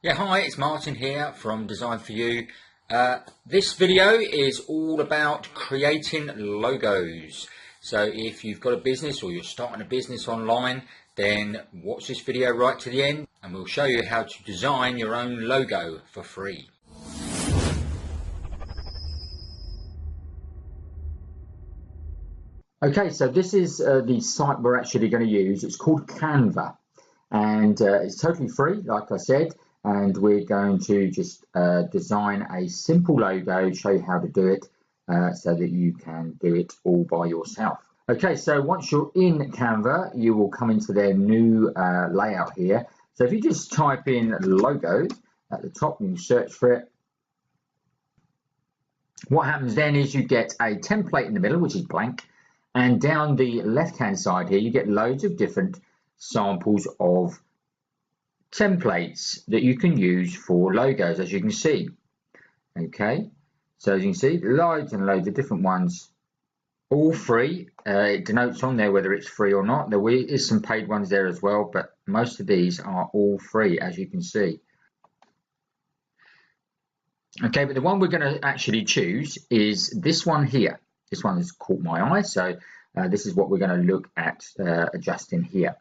Yeah, hi, it's Martin here from Design For You. This video is all about creating logos. So if you've got a business or you're starting a business online, then watch this video right to the end and we'll show you how to design your own logo for free. Okay, so this is the site we're actually going to use. It's called Canva, and it's totally free, like I said. And we're going to just design a simple logo, show you how to do it so that you can do it all by yourself. Okay, so once you're in Canva, you will come into their new layout here. So if you just type in logo at the top and you search for it, what happens then is you get a template in the middle, which is blank. And down the left-hand side here, you get loads of different samples of templates that you can use for logos, as you can see. Okay, so as you can see, loads and loads of different ones, all free. It denotes on there whether it's free or not. There is some paid ones there as well, but most of these are all free, as you can see. Okay, but the one we're going to actually choose is this one here. This one has caught my eye, so this is what we're going to look at adjusting here.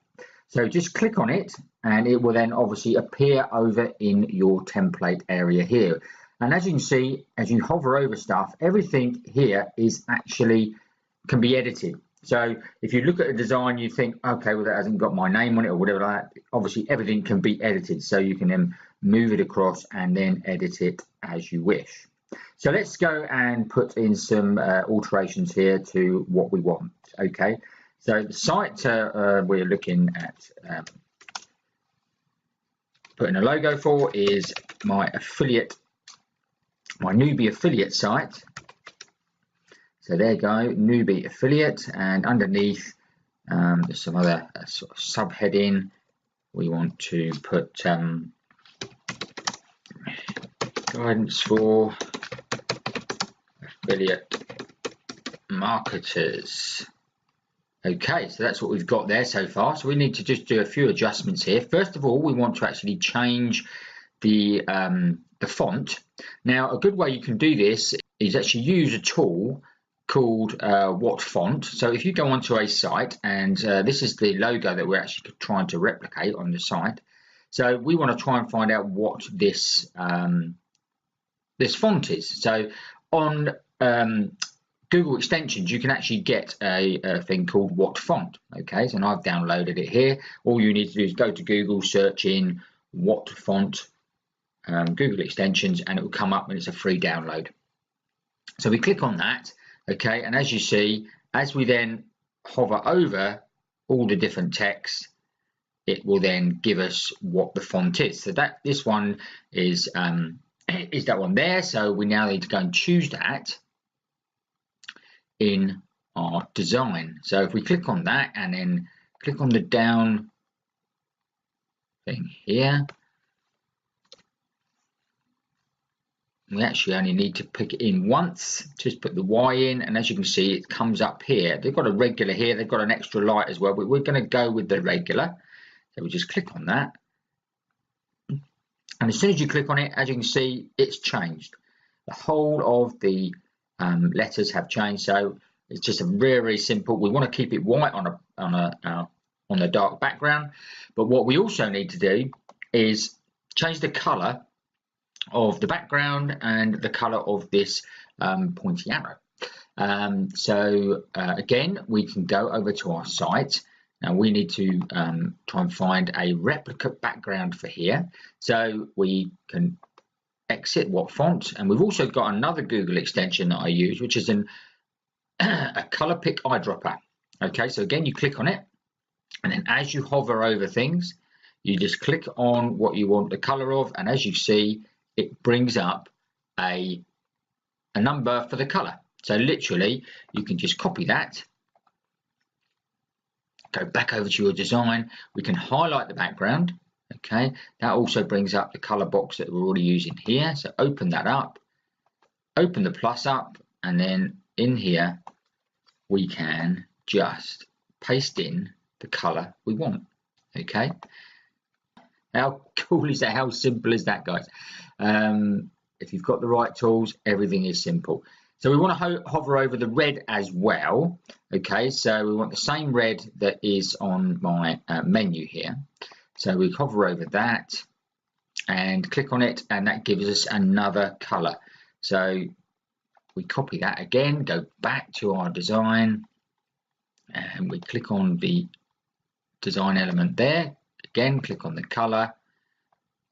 So just click on it and it will then obviously appear over in your template area here. And as you can see, as you hover over stuff, everything here is actually can be edited. So if you look at a design, you think, okay, well, that hasn't got my name on it or whatever like that. Obviously, everything can be edited. So you can then move it across and then edit it as you wish. So let's go and put in some alterations here to what we want. Okay. So the site we're looking at putting a logo for is my newbie affiliate site. So there you go, newbie affiliate, and underneath there's some other sort of subheading. We want to put guidance for affiliate marketers. Okay, so that's what we've got there so far. So we need to just do a few adjustments here. First of all, we want to actually change the font. Now, a good way you can do this is actually use a tool called What Font. So if you go onto a site, and this is the logo that we're actually trying to replicate on the site. So we want to try and find out what this this font is. So on Google extensions, you can actually get a thing called What Font. Okay, so I've downloaded it here. All you need to do is go to Google, search in What Font, Google extensions, and it will come up and it's a free download. So we click on that, okay, and as you see, as we then hover over all the different text, it will then give us what the font is. So that this one is that one there. So we now need to go and choose that in our design. So if we click on that and then click on the down thing here, we actually only need to pick it in once. Just put the Y in, and as you can see, it comes up here. They've got a regular here, they've got an extra light as well, but we're going to go with the regular. So we just click on that, and as soon as you click on it, as you can see, it's changed. The whole of the letters have changed. So it's just a very simple. We want to keep it white on a dark background, but what we also need to do is change the color of the background and the color of this pointy arrow. Again, we can go over to our site. Now we need to try and find a replica background for here. So we can exit What Font, and we've also got another Google extension that I use, which is a Colorpicker Eyedropper. Okay, so again, you click on it, and then as you hover over things, you just click on what you want the color of, and as you see, it brings up a number for the color. So literally, you can just copy that, go back over to your design. We can highlight the background. Okay, that also brings up the color box that we're already using here. So open that up, open the plus up, and then in here we can just paste in the color we want. Okay, How cool is that? How simple is that, guys? If you've got the right tools, everything is simple. So we want to hover over the red as well. Okay, so we want the same red that is on my menu here. So we hover over that and click on it, and that gives us another color. So we copy that again, go back to our design, and we click on the design element there. Again, click on the color,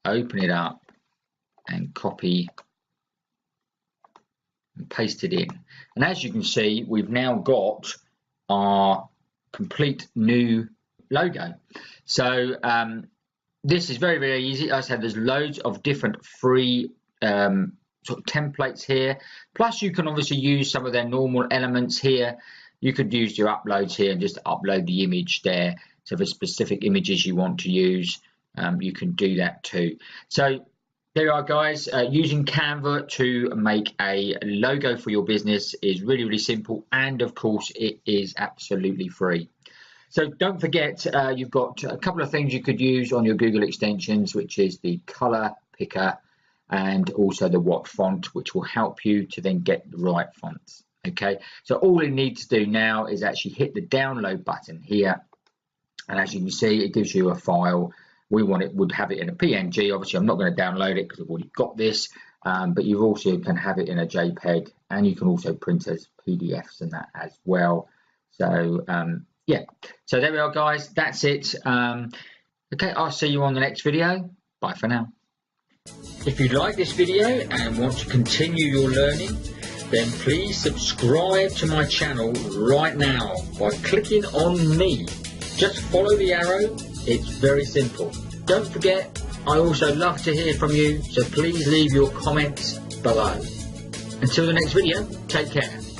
open it up, and copy and paste it in. And as you can see, we've now got our complete new logo. So this is very, very easy. As I said, there's loads of different free sort of templates here. Plus, you can obviously use some of their normal elements here. You could use your uploads here and just upload the image there. So for specific images you want to use, you can do that too. So there you are, guys. Using Canva to make a logo for your business is really, really simple. And of course, it is absolutely free. So don't forget, you've got a couple of things you could use on your Google extensions, which is the color picker and also the what font, which will help you to then get the right fonts. Okay, so all you need to do now is actually hit the download button here. And as you can see, it gives you a file. We would have it in a PNG. Obviously, I'm not going to download it because I've already got this. But you also can have it in a JPEG, and you can also print as PDFs and that as well. So yeah, so there we are, guys. That's it. Okay, I'll see you on the next video. Bye for now. If you like this video and want to continue your learning, then please subscribe to my channel right now by clicking on me. Just follow the arrow. It's very simple. Don't forget, I also love to hear from you, so please leave your comments below. Until the next video, take care.